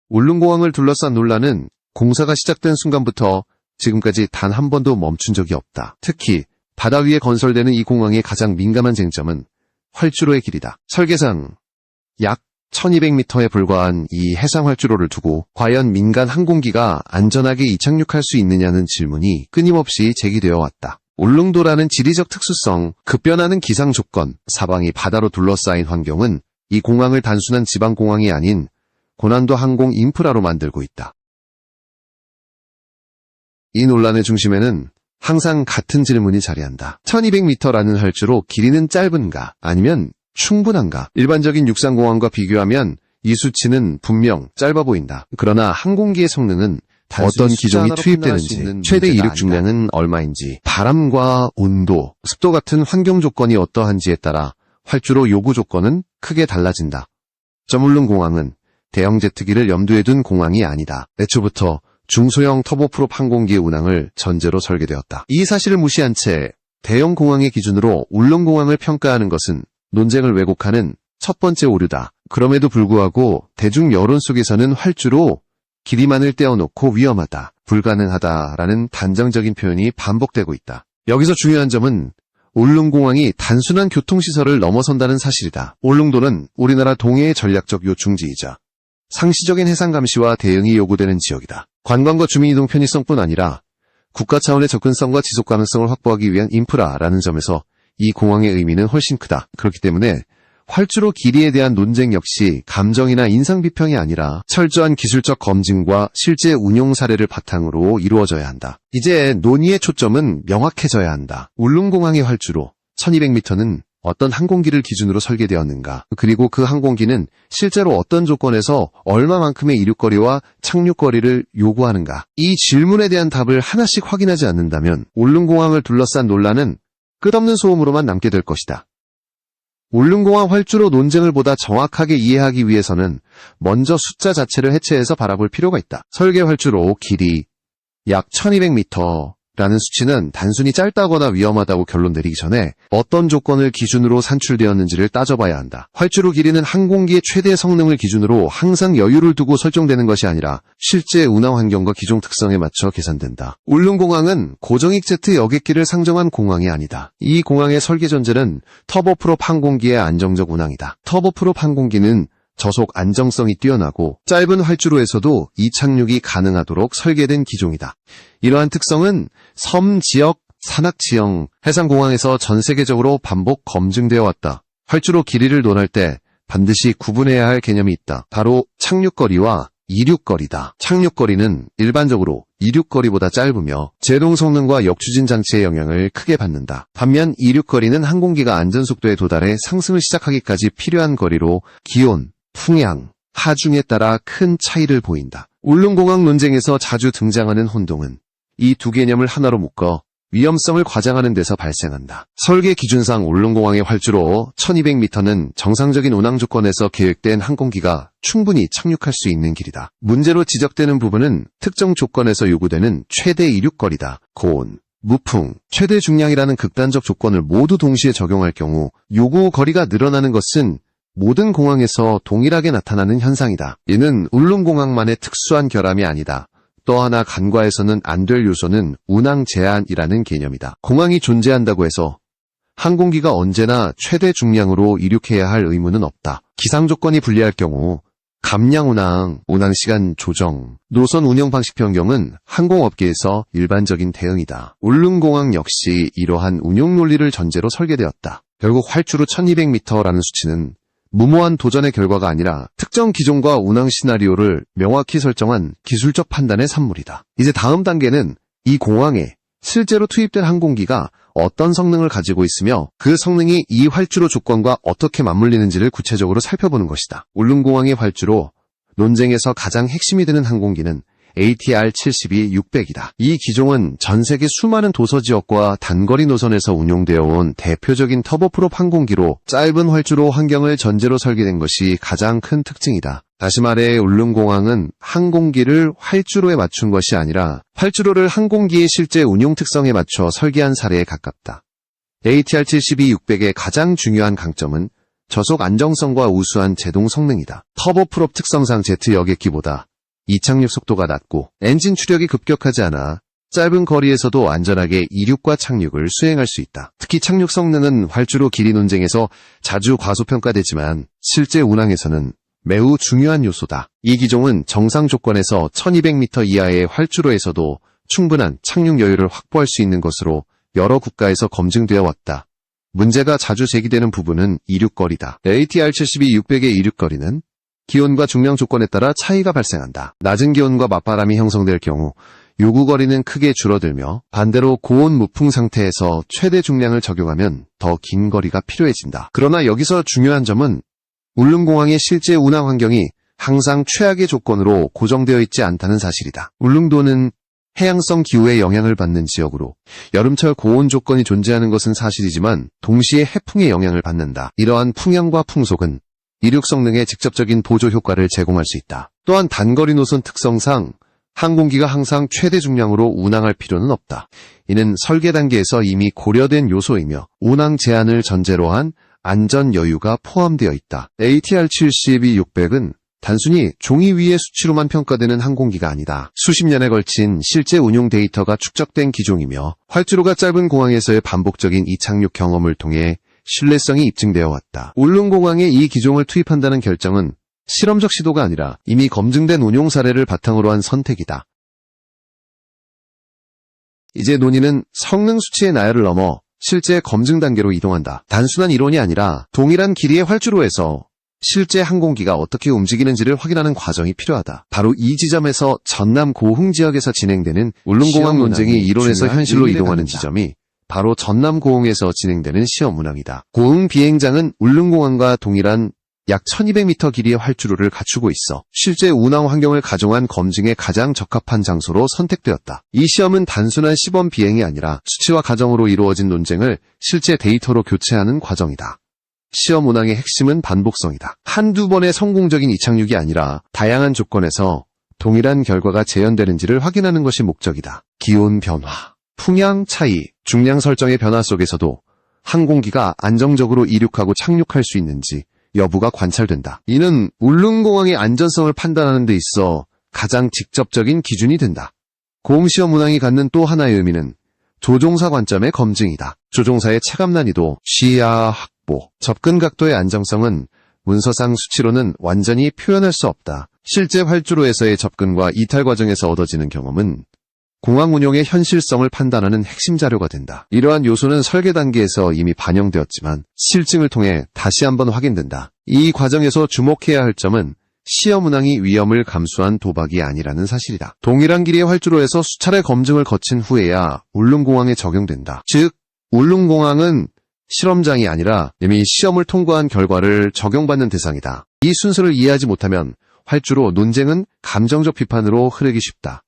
울릉공항을 둘러싼 논란은 공사가 시작된 순간부터 지금까지 단 한 번도 멈춘 적이 없다. 특히 바다 위에 건설되는 이 공항의 가장 민감한 쟁점은 활주로의 길이다. 설계상 약 1200m에 불과한 이 해상 활주로를 두고 과연 민간 항공기가 안전하게 이착륙할 수 있느냐는 질문이 끊임없이 제기되어 왔다. 울릉도라는 지리적 특수성, 급변하는 기상 조건, 사방이 바다로 둘러싸인 환경은 이 공항을 단순한 지방공항이 아닌 고난도 항공 인프라로 만들고 있다. 이 논란의 중심에는 항상 같은 질문이 자리한다. 1200m라는 활주로 길이는 짧은가 아니면 충분한가? 일반적인 육상공항과 비교하면 이 수치는 분명 짧아 보인다. 그러나 항공기의 성능은 어떤 기종이 투입되는지, 최대 이륙 중량은 얼마인지, 바람과 온도, 습도 같은 환경 조건이 어떠한지에 따라 활주로 요구 조건은 크게 달라진다. 울릉공항은 대형 제트기를 염두에 둔 공항이 아니다. 애초부터 중소형 터보프롭 항공기의 운항을 전제로 설계되었다. 이 사실을 무시한 채 대형 공항의 기준으로 울릉공항을 평가하는 것은 논쟁을 왜곡하는 첫 번째 오류다. 그럼에도 불구하고 대중 여론 속에서는 활주로 길이만을 떼어놓고 위험하다, 불가능하다라는 단정적인 표현이 반복되고 있다. 여기서 중요한 점은 울릉공항이 단순한 교통시설을 넘어선다는 사실이다. 울릉도는 우리나라 동해의 전략적 요충지이자 상시적인 해상 감시와 대응이 요구되는 지역이다. 관광과 주민이동 편의성뿐 아니라 국가 차원의 접근성과 지속 가능성을 확보하기 위한 인프라라는 점에서 이 공항의 의미는 훨씬 크다. 그렇기 때문에 활주로 길이에 대한 논쟁 역시 감정이나 인상 비평이 아니라 철저한 기술적 검증과 실제 운용 사례를 바탕으로 이루어져야 한다. 이제 논의의 초점은 명확해져야 한다. 울릉공항의 활주로 1200m는 어떤 항공기를 기준으로 설계되었는가, 그리고 그 항공기는 실제로 어떤 조건에서 얼마만큼의 이륙거리와 착륙거리를 요구하는가. 이 질문에 대한 답을 하나씩 확인하지 않는다면 울릉공항을 둘러싼 논란은 끝없는 소음으로만 남게 될 것이다. 울릉공항 활주로 논쟁을 보다 정확하게 이해하기 위해서는 먼저 숫자 자체를 해체해서 바라볼 필요가 있다. 설계 활주로 길이 약 1200m라는 수치는 단순히 짧다거나 위험하다고 결론 내리기 전에 어떤 조건을 기준으로 산출되었는지를 따져봐야 한다. 활주로 길이는 항공기의 최대 성능을 기준으로 항상 여유를 두고 설정되는 것이 아니라 실제 운항 환경과 기종 특성에 맞춰 계산된다. 울릉공항은 고정익 제트 여객기를 상정한 공항이 아니다. 이 공항의 설계 전제는 터보프롭 항공기의 안정적 운항이다. 터보프롭 항공기는 저속 안정성이 뛰어나고 짧은 활주로에서도 이착륙이 가능하도록 설계된 기종이다. 이러한 특성은 섬 지역, 산악 지형, 해상공항에서 전 세계적으로 반복 검증되어 왔다. 활주로 길이를 논할 때 반드시 구분해야 할 개념이 있다. 바로 착륙거리와 이륙거리다. 착륙거리는 일반적으로 이륙거리보다 짧으며 제동 성능과 역추진 장치의 영향을 크게 받는다. 반면 이륙거리는 항공기가 안전속도에 도달해 상승을 시작하기까지 필요한 거리로 기온, 풍향, 하중에 따라 큰 차이를 보인다. 울릉공항 논쟁에서 자주 등장하는 혼동은 이 두 개념을 하나로 묶어 위험성을 과장하는 데서 발생한다. 설계 기준상 울릉공항의 활주로 1200m는 정상적인 운항 조건에서 계획된 항공기가 충분히 착륙할 수 있는 길이다. 문제로 지적되는 부분은 특정 조건에서 요구되는 최대 이륙거리다. 고온, 무풍, 최대 중량이라는 극단적 조건을 모두 동시에 적용할 경우 요구 거리가 늘어나는 것은 모든 공항에서 동일하게 나타나는 현상이다. 이는 울릉공항만의 특수한 결함이 아니다. 또 하나 간과해서는 안 될 요소는 운항 제한이라는 개념이다. 공항이 존재한다고 해서 항공기가 언제나 최대 중량으로 이륙해야 할 의무는 없다. 기상 조건이 불리할 경우 감량 운항, 운항시간 조정, 노선 운영 방식 변경은 항공업계에서 일반적인 대응이다. 울릉공항 역시 이러한 운용 논리를 전제로 설계되었다. 결국 활주로 1200m라는 수치는 무모한 도전의 결과가 아니라 특정 기종과 운항 시나리오를 명확히 설정한 기술적 판단의 산물이다. 이제 다음 단계는 이 공항에 실제로 투입된 항공기가 어떤 성능을 가지고 있으며 그 성능이 이 활주로 조건과 어떻게 맞물리는지를 구체적으로 살펴보는 것이다. 울릉공항의 활주로 논쟁에서 가장 핵심이 되는 항공기는 ATR-72-600이다. 이 기종은 전 세계 수많은 도서지역과 단거리 노선에서 운용되어 온 대표적인 터보프롭 항공기로 짧은 활주로 환경을 전제로 설계된 것이 가장 큰 특징이다. 다시 말해 울릉공항은 항공기를 활주로에 맞춘 것이 아니라 활주로를 항공기의 실제 운용 특성에 맞춰 설계한 사례에 가깝다. ATR-72-600의 가장 중요한 강점은 저속 안정성과 우수한 제동 성능이다. 터보프롭 특성상 제트 여객기보다 이착륙 속도가 낮고 엔진 추력이 급격하지 않아 짧은 거리에서도 안전하게 이륙과 착륙을 수행할 수 있다. 특히 착륙 성능은 활주로 길이 논쟁에서 자주 과소평가되지만 실제 운항에서는 매우 중요한 요소다. 이 기종은 정상 조건에서 1200m 이하의 활주로에서도 충분한 착륙 여유를 확보할 수 있는 것으로 여러 국가에서 검증되어 왔다. 문제가 자주 제기되는 부분은 이륙거리다. ATR-72-600의 이륙거리는 기온과 중량 조건에 따라 차이가 발생한다. 낮은 기온과 맞바람이 형성될 경우 요구거리는 크게 줄어들며 반대로 고온 무풍 상태에서 최대 중량을 적용하면 더 긴 거리가 필요해진다. 그러나 여기서 중요한 점은 울릉공항의 실제 운항 환경이 항상 최악의 조건으로 고정되어 있지 않다는 사실이다. 울릉도는 해양성 기후의 영향을 받는 지역으로 여름철 고온 조건이 존재하는 것은 사실이지만 동시에 해풍의 영향을 받는다. 이러한 풍향과 풍속은 이륙 성능에 직접적인 보조 효과를 제공할 수 있다. 또한 단거리 노선 특성상 항공기가 항상 최대 중량으로 운항할 필요는 없다. 이는 설계 단계에서 이미 고려된 요소이며 운항 제한을 전제로 한 안전 여유가 포함되어 있다. ATR-72-600은 단순히 종이 위의 수치로만 평가되는 항공기가 아니다. 수십 년에 걸친 실제 운용 데이터가 축적된 기종이며 활주로가 짧은 공항에서의 반복적인 이착륙 경험을 통해 신뢰성이 입증되어 왔다. 울릉공항에 이 기종을 투입한다는 결정은 실험적 시도가 아니라 이미 검증된 운용 사례를 바탕으로 한 선택이다. 이제 논의는 성능 수치의 나열을 넘어 실제 검증 단계로 이동한다. 단순한 이론이 아니라 동일한 길이의 활주로에서 실제 항공기가 어떻게 움직이는지를 확인하는 과정이 필요하다. 바로 이 지점에서 전남 고흥 지역에서 진행되는 울릉공항 논쟁이 이론에서 현실로 이동하는 지점이 바로 전남 고흥에서 진행되는 시험 운항이다. 고흥 비행장은 울릉공항과 동일한 약 1200m 길이의 활주로를 갖추고 있어 실제 운항 환경을 가정한 검증에 가장 적합한 장소로 선택되었다. 이 시험은 단순한 시범 비행이 아니라 수치와 가정으로 이루어진 논쟁을 실제 데이터로 교체하는 과정이다. 시험 운항의 핵심은 반복성이다. 한두 번의 성공적인 이착륙이 아니라 다양한 조건에서 동일한 결과가 재현되는지를 확인하는 것이 목적이다. 기온 변화, 풍향 차이, 중량 설정의 변화 속에서도 항공기가 안정적으로 이륙하고 착륙할 수 있는지 여부가 관찰된다. 이는 울릉공항의 안전성을 판단하는 데 있어 가장 직접적인 기준이 된다. 고흥시험 운항이 갖는 또 하나의 의미는 조종사 관점의 검증이다. 조종사의 체감 난이도, 시야 확보, 접근 각도의 안정성은 문서상 수치로는 완전히 표현할 수 없다. 실제 활주로에서의 접근과 이탈 과정에서 얻어지는 경험은 공항 운용의 현실성을 판단하는 핵심 자료가 된다. 이러한 요소는 설계 단계에서 이미 반영되었지만 실증을 통해 다시 한번 확인된다. 이 과정에서 주목해야 할 점은 시험 운항이 위험을 감수한 도박이 아니라는 사실이다. 동일한 길이의 활주로에서 수차례 검증을 거친 후에야 울릉공항에 적용된다. 즉, 울릉공항은 실험장이 아니라 이미 시험을 통과한 결과를 적용받는 대상이다. 이 순서를 이해하지 못하면 활주로 논쟁은 감정적 비판으로 흐르기 쉽다.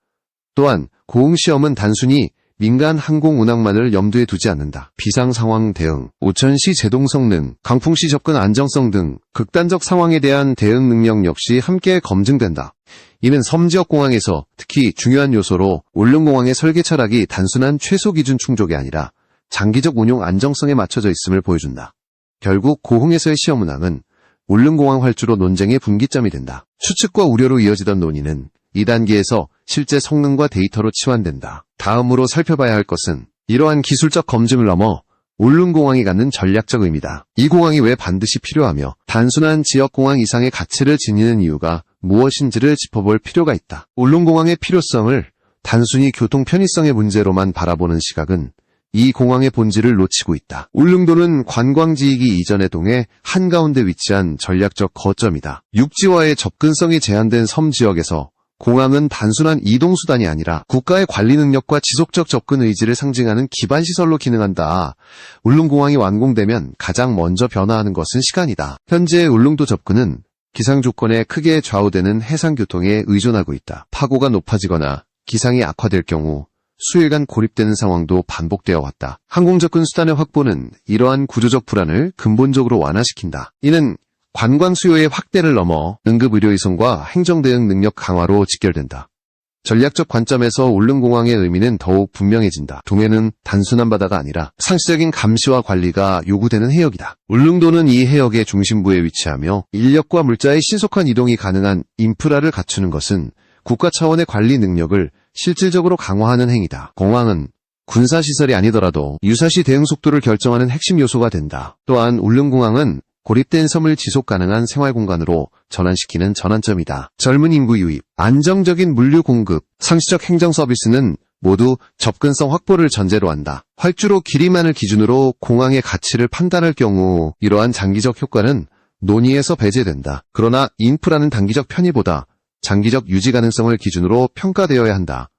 또한 고흥시험은 단순히 민간 항공 운항만을 염두에 두지 않는다. 비상 상황 대응, 오천시 제동 성능, 강풍시 접근 안정성 등 극단적 상황에 대한 대응 능력 역시 함께 검증된다. 이는 섬지역 공항에서 특히 중요한 요소로 울릉공항의 설계 철학이 단순한 최소 기준 충족이 아니라 장기적 운용 안정성에 맞춰져 있음을 보여준다. 결국 고흥에서의 시험 운항은 울릉공항 활주로 논쟁의 분기점이 된다. 추측과 우려로 이어지던 논의는 2단계에서 실제 성능과 데이터로 치환된다. 다음으로 살펴봐야 할 것은 이러한 기술적 검증을 넘어 울릉공항이 갖는 전략적 의미다. 이 공항이 왜 반드시 필요하며 단순한 지역공항 이상의 가치를 지니는 이유가 무엇인지를 짚어볼 필요가 있다. 울릉공항의 필요성을 단순히 교통 편의성의 문제로만 바라보는 시각은 이 공항의 본질을 놓치고 있다. 울릉도는 관광지이기 이전의 동에 한가운데 위치한 전략적 거점이다. 육지와의 접근성이 제한된 섬 지역에서 공항은 단순한 이동수단이 아니라 국가의 관리 능력과 지속적 접근 의지를 상징하는 기반시설로 기능한다. 울릉공항이 완공되면 가장 먼저 변화하는 것은 시간이다. 현재 울릉도 접근은 기상 조건에 크게 좌우되는 해상교통에 의존하고 있다. 파고가 높아지거나 기상이 악화될 경우 수일간 고립되는 상황도 반복되어 왔다. 항공접근 수단의 확보는 이러한 구조적 불안을 근본적으로 완화시킨다. 이는 관광 수요의 확대를 넘어 응급의료의존과 행정대응 능력 강화로 직결된다. 전략적 관점에서 울릉공항의 의미는 더욱 분명해진다. 동해는 단순한 바다가 아니라 상시적인 감시와 관리가 요구되는 해역이다. 울릉도는 이 해역의 중심부에 위치하며 인력과 물자의 신속한 이동이 가능한 인프라를 갖추는 것은 국가 차원의 관리 능력을 실질적으로 강화하는 행위다. 공항은 군사시설이 아니더라도 유사시 대응 속도를 결정하는 핵심 요소가 된다. 또한 울릉공항은 고립된 섬을 지속 가능한 생활공간으로 전환시키는 전환점이다. 젊은 인구 유입, 안정적인 물류 공급, 상시적 행정 서비스는 모두 접근성 확보를 전제로 한다. 활주로 길이만을 기준으로 공항의 가치를 판단할 경우 이러한 장기적 효과는 논의에서 배제된다. 그러나 인프라는 단기적 편의보다 장기적 유지 가능성을 기준으로 평가되어야 한다.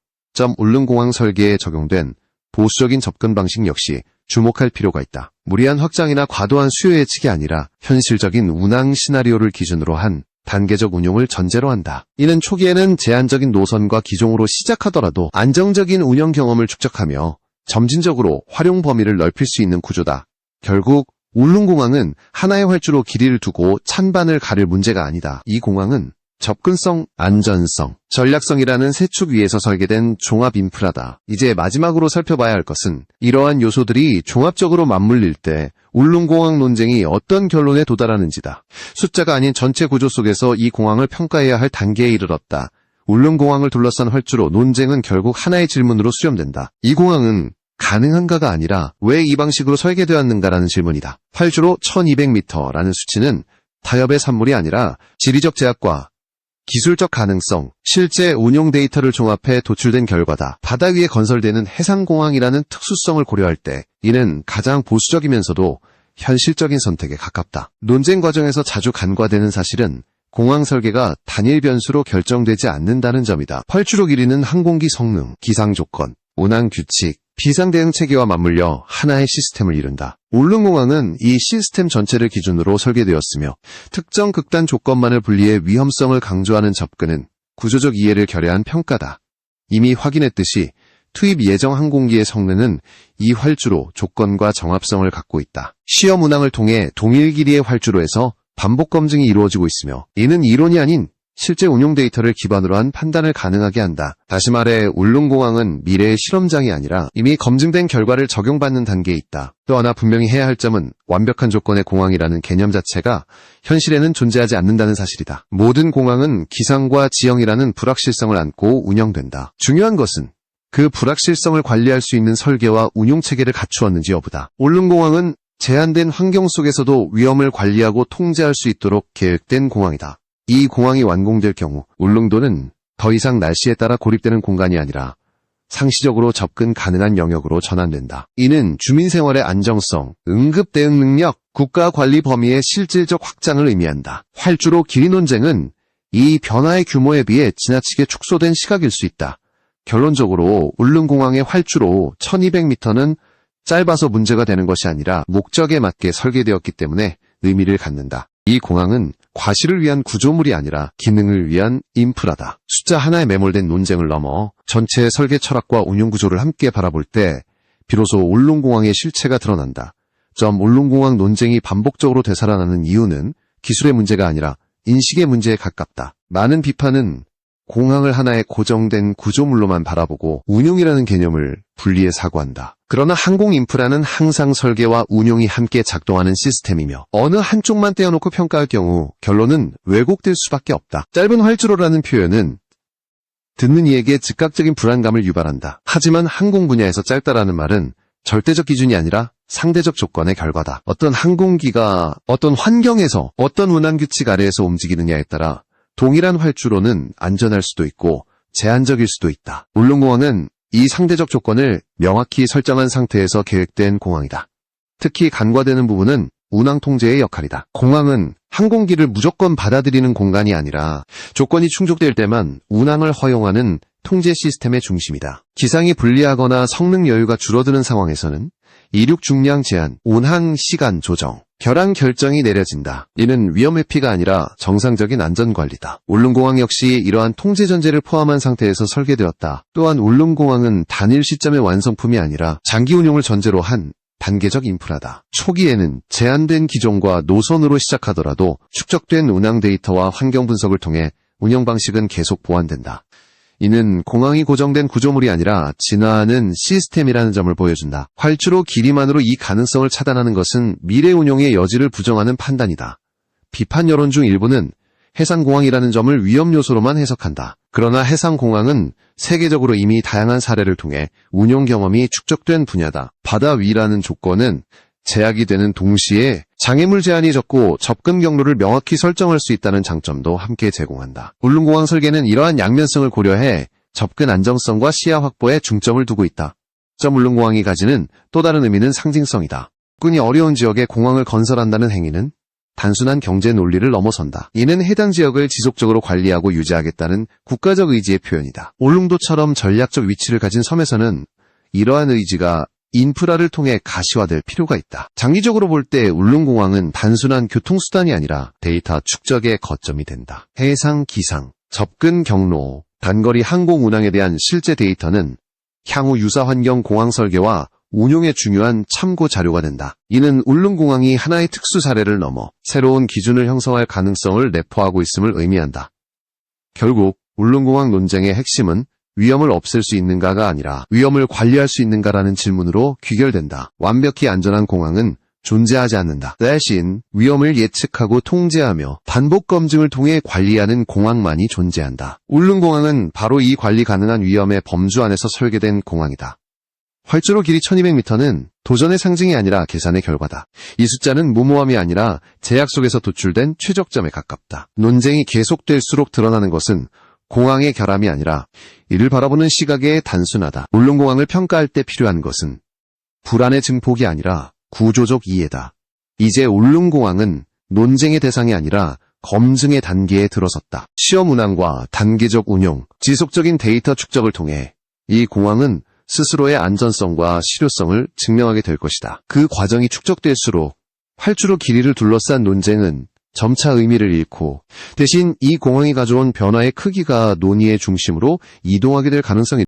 울릉공항 설계에 적용된 보수적인 접근 방식 역시 주목할 필요가 있다. 무리한 확장이나 과도한 수요 예측이 아니라 현실적인 운항 시나리오를 기준으로 한 단계적 운용을 전제로 한다. 이는 초기에는 제한적인 노선과 기종으로 시작하더라도 안정적인 운영 경험을 축적하며 점진적으로 활용 범위를 넓힐 수 있는 구조다. 결국 울릉공항은 하나의 활주로 길이를 두고 찬반을 가릴 문제가 아니다. 이 공항은 접근성, 안전성, 전략성이라는 세 축 위에서 설계된 종합 인프라다. 이제 마지막으로 살펴봐야 할 것은 이러한 요소들이 종합적으로 맞물릴 때 울릉공항 논쟁이 어떤 결론에 도달하는지다. 숫자가 아닌 전체 구조 속에서 이 공항을 평가해야 할 단계에 이르렀다. 울릉공항을 둘러싼 활주로 논쟁은 결국 하나의 질문으로 수렴된다. 이 공항은 가능한가가 아니라 왜 이 방식으로 설계되었는가라는 질문이다. 활주로 1200m라는 수치는 타협의 산물이 아니라 지리적 제약과 기술적 가능성, 실제 운용 데이터를 종합해 도출된 결과다. 바다 위에 건설되는 해상공항이라는 특수성을 고려할 때 이는 가장 보수적이면서도 현실적인 선택에 가깝다. 논쟁 과정에서 자주 간과되는 사실은 공항 설계가 단일 변수로 결정되지 않는다는 점이다. 활주로 길이는 항공기 성능, 기상 조건, 운항 규칙, 비상대응 체계와 맞물려 하나의 시스템을 이룬다. 울릉공항은 이 시스템 전체를 기준으로 설계되었으며 특정 극단 조건만을 분리해 위험성을 강조하는 접근은 구조적 이해를 결여한 평가다. 이미 확인했듯이 투입 예정 항공기의 성능은 이 활주로 조건과 정합성을 갖고 있다. 시험 운항을 통해 동일 길이의 활주로에서 반복 검증이 이루어지고 있으며 이는 이론이 아닌 실제 운용 데이터를 기반으로 한 판단을 가능하게 한다. 다시 말해 울릉공항은 미래의 실험장이 아니라 이미 검증된 결과를 적용받는 단계에 있다. 또 하나 분명히 해야 할 점은 완벽한 조건의 공항이라는 개념 자체가 현실에는 존재하지 않는다는 사실이다. 모든 공항은 기상과 지형이라는 불확실성을 안고 운영된다. 중요한 것은 그 불확실성을 관리할 수 있는 설계와 운용 체계를 갖추었는지 여부다. 울릉공항은 제한된 환경 속에서도 위험을 관리하고 통제할 수 있도록 계획된 공항이다. 이 공항이 완공될 경우 울릉도는 더 이상 날씨에 따라 고립되는 공간이 아니라 상시적으로 접근 가능한 영역으로 전환된다. 이는 주민 생활의 안정성, 응급 대응 능력, 국가 관리 범위의 실질적 확장을 의미한다. 활주로 길이 논쟁은 이 변화의 규모에 비해 지나치게 축소된 시각일 수 있다. 결론적으로 울릉공항의 활주로 1200m는 짧아서 문제가 되는 것이 아니라 목적에 맞게 설계되었기 때문에 의미를 갖는다. 이 공항은 과실을 위한 구조물이 아니라 기능을 위한 인프라다. 숫자 하나에 매몰된 논쟁을 넘어 전체 설계 철학과 운용 구조를 함께 바라볼 때 비로소 울릉공항의 실체가 드러난다. 울릉공항 논쟁이 반복적으로 되살아나는 이유는 기술의 문제가 아니라 인식의 문제에 가깝다. 많은 비판은 공항을 하나의 고정된 구조물로만 바라보고 운용이라는 개념을 분리해 사고한다. 그러나 항공 인프라는 항상 설계와 운용이 함께 작동하는 시스템이며 어느 한쪽만 떼어놓고 평가할 경우 결론은 왜곡될 수밖에 없다. 짧은 활주로라는 표현은 듣는 이에게 즉각적인 불안감을 유발한다. 하지만 항공 분야에서 짧다라는 말은 절대적 기준이 아니라 상대적 조건의 결과다. 어떤 항공기가 어떤 환경에서 어떤 운항 규칙 아래에서 움직이느냐에 따라 동일한 활주로는 안전할 수도 있고 제한적일 수도 있다. 울릉공항은 이 상대적 조건을 명확히 설정한 상태에서 계획된 공항이다. 특히 간과되는 부분은 운항 통제의 역할이다. 공항은 항공기를 무조건 받아들이는 공간이 아니라 조건이 충족될 때만 운항을 허용하는 통제 시스템의 중심이다. 기상이 불리하거나 성능 여유가 줄어드는 상황에서는 이륙 중량 제한, 운항 시간 조정, 결항 결정이 내려진다. 이는 위험 회피가 아니라 정상적인 안전관리다. 울릉공항 역시 이러한 통제 전제를 포함한 상태에서 설계되었다. 또한 울릉공항은 단일 시점의 완성품이 아니라 장기 운용을 전제로 한 단계적 인프라다. 초기에는 제한된 기종과 노선으로 시작하더라도 축적된 운항 데이터와 환경 분석을 통해 운영 방식은 계속 보완된다. 이는 공항이 고정된 구조물이 아니라 진화하는 시스템이라는 점을 보여준다. 활주로 길이만으로 이 가능성을 차단하는 것은 미래 운용의 여지를 부정하는 판단이다. 비판 여론 중 일부는 해상공항이라는 점을 위험 요소로만 해석한다. 그러나 해상공항은 세계적으로 이미 다양한 사례를 통해 운용 경험이 축적된 분야다. 바다 위라는 조건은 제약이 되는 동시에 장애물 제한이 적고 접근 경로를 명확히 설정할 수 있다는 장점도 함께 제공한다. 울릉공항 설계는 이러한 양면성을 고려해 접근 안정성과 시야 확보에 중점을 두고 있다. 울릉공항이 가지는 또 다른 의미는 상징성이다. 접근이 어려운 지역에 공항을 건설한다는 행위는 단순한 경제 논리를 넘어선다. 이는 해당 지역을 지속적으로 관리하고 유지하겠다는 국가적 의지의 표현이다. 울릉도처럼 전략적 위치를 가진 섬에서는 이러한 의지가 인프라를 통해 가시화될 필요가 있다. 장기적으로 볼 때 울릉공항은 단순한 교통수단이 아니라 데이터 축적의 거점이 된다. 해상, 기상, 접근 경로, 단거리 항공 운항에 대한 실제 데이터는 향후 유사환경 공항 설계와 운용에 중요한 참고 자료가 된다. 이는 울릉공항이 하나의 특수 사례를 넘어 새로운 기준을 형성할 가능성을 내포하고 있음을 의미한다. 결국 울릉공항 논쟁의 핵심은 위험을 없앨 수 있는가가 아니라 위험을 관리할 수 있는가라는 질문으로 귀결된다. 완벽히 안전한 공항은 존재하지 않는다. 대신 위험을 예측하고 통제하며 반복 검증을 통해 관리하는 공항만이 존재한다. 울릉공항은 바로 이 관리 가능한 위험의 범주 안에서 설계된 공항이다. 활주로 길이 1200m는 도전의 상징이 아니라 계산의 결과다. 이 숫자는 무모함이 아니라 제약 속에서 도출된 최적점에 가깝다. 논쟁이 계속될수록 드러나는 것은 공항의 결함이 아니라 이를 바라보는 시각의 단순하다. 울릉공항을 평가할 때 필요한 것은 불안의 증폭이 아니라 구조적 이해다. 이제 울릉공항은 논쟁의 대상이 아니라 검증의 단계에 들어섰다. 시험 운항과 단계적 운용, 지속적인 데이터 축적을 통해 이 공항은 스스로의 안전성과 실효성을 증명하게 될 것이다. 그 과정이 축적될수록 활주로 길이를 둘러싼 논쟁은 점차 의미를 잃고 대신 이 공항이 가져온 변화의 크기가 논의의 중심으로 이동하게 될 가능성이